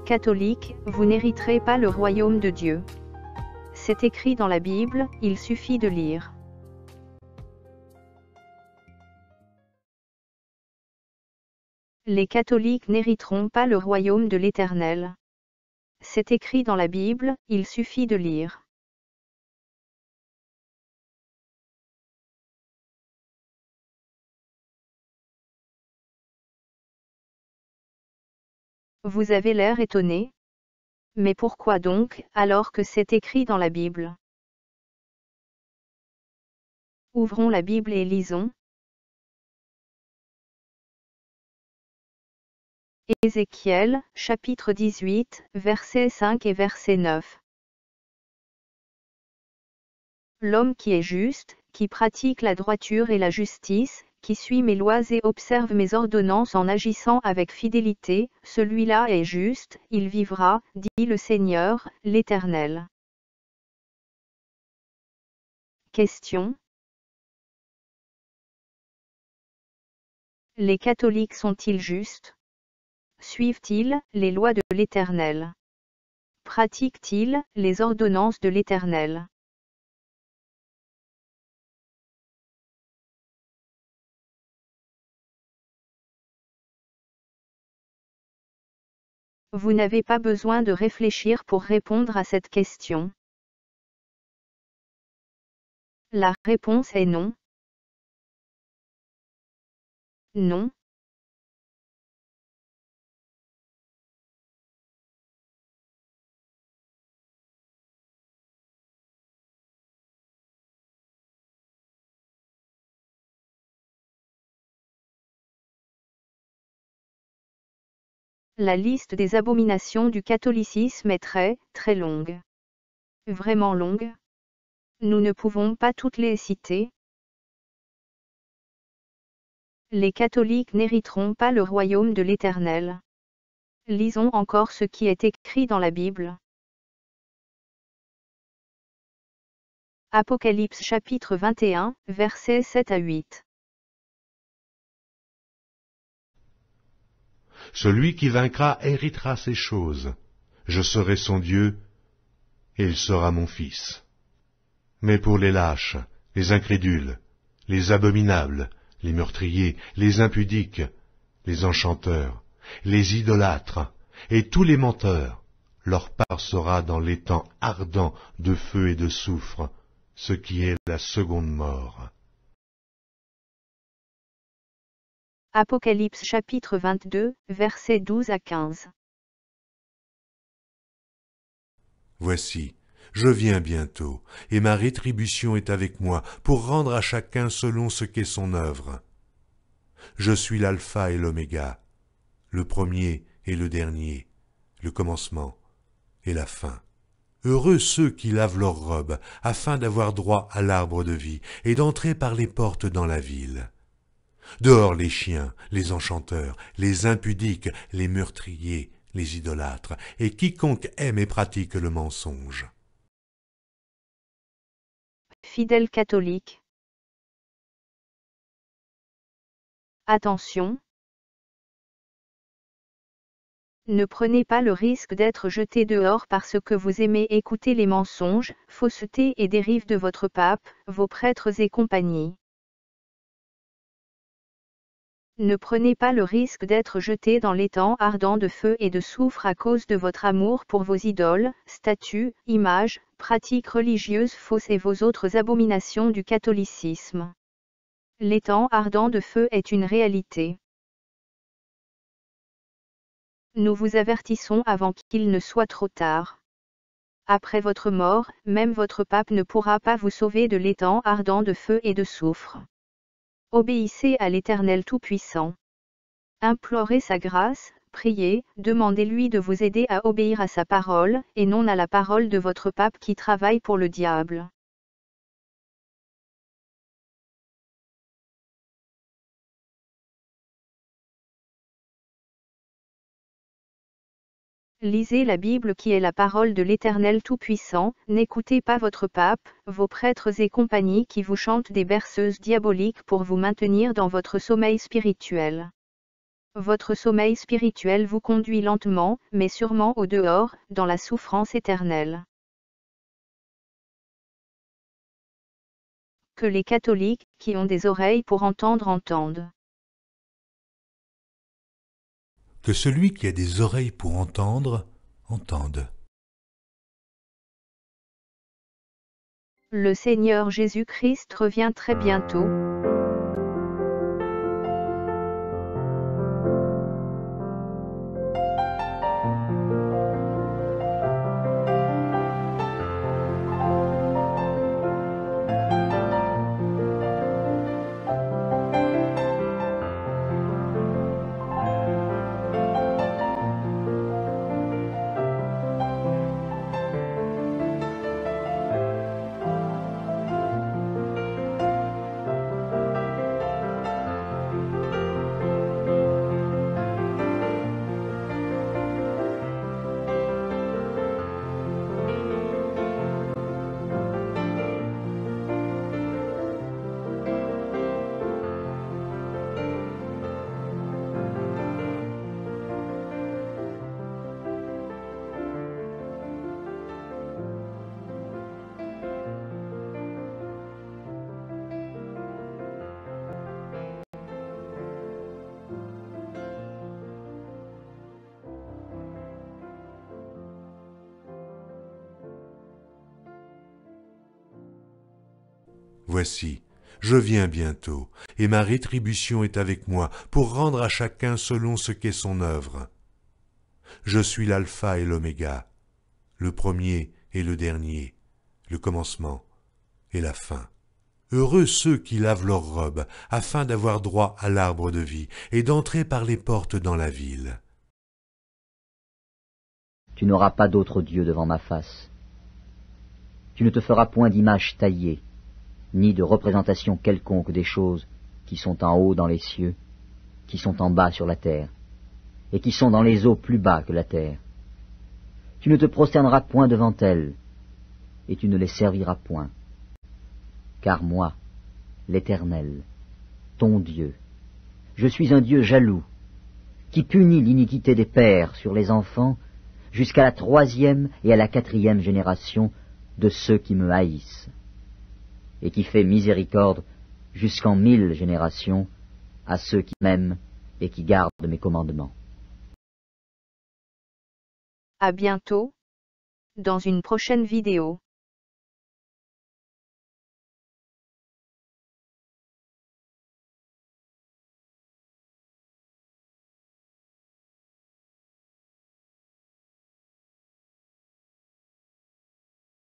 Catholiques, vous n'hériterez pas le royaume de Dieu. C'est écrit dans la Bible, il suffit de lire. Les catholiques n'hériteront pas le royaume de l'Éternel. C'est écrit dans la Bible, il suffit de lire. Vous avez l'air étonné? Mais pourquoi donc, alors que c'est écrit dans la Bible? Ouvrons la Bible et lisons. Ézéchiel, chapitre 18, versets 5 et verset 9. L'homme qui est juste, qui pratique la droiture et la justice, qui suit mes lois et observe mes ordonnances en agissant avec fidélité, celui-là est juste, il vivra, dit le Seigneur, l'Éternel. Question. Les catholiques sont-ils justes? Suivent-ils les lois de l'Éternel? Pratiquent-ils les ordonnances de l'Éternel? Vous n'avez pas besoin de réfléchir pour répondre à cette question. La réponse est non. Non. La liste des abominations du catholicisme est très, très longue. Vraiment longue. Nous ne pouvons pas toutes les citer. Les catholiques n'hériteront pas le royaume de l'Éternel. Lisons encore ce qui est écrit dans la Bible. Apocalypse chapitre 21, versets 7 à 8. Celui qui vaincra héritera ces choses. Je serai son Dieu, et il sera mon fils. Mais pour les lâches, les incrédules, les abominables, les meurtriers, les impudiques, les enchanteurs, les idolâtres, et tous les menteurs, leur part sera dans l'étang ardent de feu et de soufre, ce qui est la seconde mort. Apocalypse chapitre 22, versets 12 à 15. Voici, je viens bientôt, et ma rétribution est avec moi, pour rendre à chacun selon ce qu'est son œuvre. Je suis l'alpha et l'oméga, le premier et le dernier, le commencement et la fin. Heureux ceux qui lavent leurs robes, afin d'avoir droit à l'arbre de vie, et d'entrer par les portes dans la ville. Dehors les chiens, les enchanteurs, les impudiques, les meurtriers, les idolâtres, et quiconque aime et pratique le mensonge. Fidèles catholiques. Attention. Ne prenez pas le risque d'être jeté dehors parce que vous aimez écouter les mensonges, faussetés et dérives de votre pape, vos prêtres et compagnie. Ne prenez pas le risque d'être jeté dans l'étang ardent de feu et de soufre à cause de votre amour pour vos idoles, statues, images, pratiques religieuses fausses et vos autres abominations du catholicisme. L'étang ardent de feu est une réalité. Nous vous avertissons avant qu'il ne soit trop tard. Après votre mort, même votre pape ne pourra pas vous sauver de l'étang ardent de feu et de soufre. Obéissez à l'Éternel Tout-Puissant. Implorez sa grâce, priez, demandez-lui de vous aider à obéir à sa parole, et non à la parole de votre pape qui travaille pour le diable. Lisez la Bible qui est la parole de l'Éternel Tout-Puissant, n'écoutez pas votre pape, vos prêtres et compagnie qui vous chantent des berceuses diaboliques pour vous maintenir dans votre sommeil spirituel. Votre sommeil spirituel vous conduit lentement, mais sûrement au dehors, dans la souffrance éternelle. Que les catholiques, qui ont des oreilles pour entendre, entendent. Que celui qui a des oreilles pour entendre, entende. Le Seigneur Jésus-Christ revient très bientôt. Voici, je viens bientôt, et ma rétribution est avec moi, pour rendre à chacun selon ce qu'est son œuvre. Je suis l'alpha et l'oméga, le premier et le dernier, le commencement et la fin. Heureux ceux qui lavent leurs robes, afin d'avoir droit à l'arbre de vie, et d'entrer par les portes dans la ville. Tu n'auras pas d'autre Dieu devant ma face. Tu ne te feras point d'image taillée, ni de représentation quelconque des choses qui sont en haut dans les cieux, qui sont en bas sur la terre, et qui sont dans les eaux plus bas que la terre. Tu ne te prosterneras point devant elles, et tu ne les serviras point. Car moi, l'Éternel, ton Dieu, je suis un Dieu jaloux, qui punit l'iniquité des pères sur les enfants, jusqu'à la 3e et à la 4e génération de ceux qui me haïssent, et qui fait miséricorde jusqu'en 1000 générations à ceux qui m'aiment et qui gardent mes commandements. À bientôt, dans une prochaine vidéo.